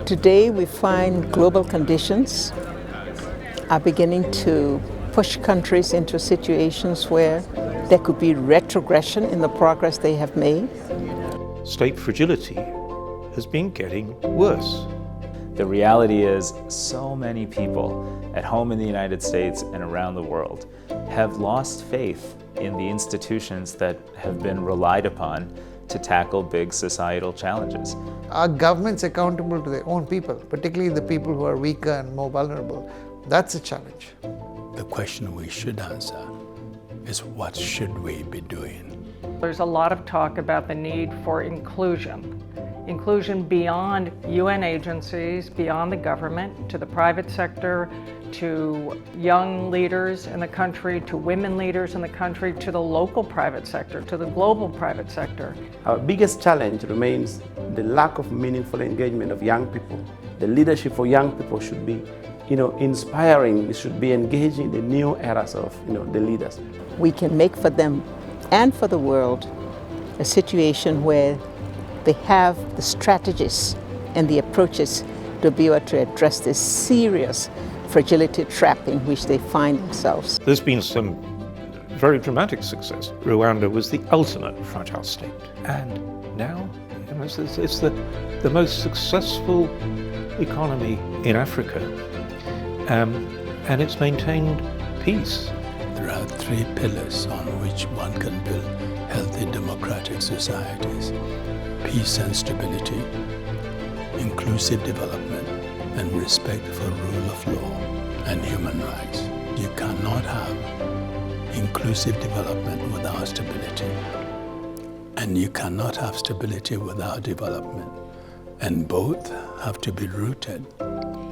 Today we find global conditions are beginning to push countries into situations where there could be retrogression in the progress they have made. State fragility has been getting worse. The reality is so many people at home in the United States and around the world have lost faith in the institutions that have been relied upon to tackle big societal challenges. Are governments accountable to their own people, particularly the people who are weaker and more vulnerable? That's a challenge. The question we should answer is, what should we be doing? There's a lot of talk about the need for inclusion beyond UN agencies, beyond the government, to the private sector, to young leaders in the country, to women leaders in the country, to the local private sector, to the global private sector. Our biggest challenge remains the lack of meaningful engagement of young people. The leadership for young people should be inspiring. It should be engaging the new eras of the leaders. We can make for them and for the world a situation where they have the strategies and the approaches to be able to address this serious fragility trap in which they find themselves. There's been some very dramatic success. Rwanda was the ultimate fragile state. And now it's the most successful economy in Africa. And it's maintained peace. There are three pillars on which one can build healthy democratic societies: peace and stability, inclusive development, and respect for rule of law and human rights. You cannot have inclusive development without stability, and you cannot have stability without development, and both have to be rooted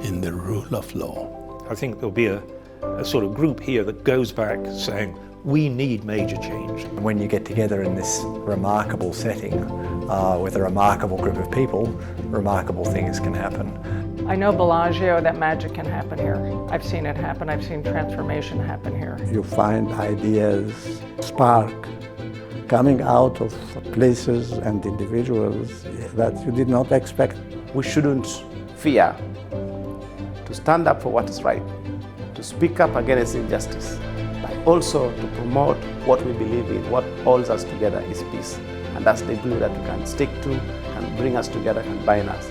in the rule of law. I think there'll be a sort of group here that goes back saying, we need major change. When you get together in this remarkable setting with a remarkable group of people, remarkable things can happen. I know Bellagio, that magic can happen here. I've seen it happen. I've seen transformation happen here. You find ideas spark coming out of places and individuals that you did not expect. We shouldn't fear to stand up for what is right, to speak up against injustice, but also to promote what we believe in. What holds us together is peace. And that's the glue that we can stick to, can bring us together, can bind us.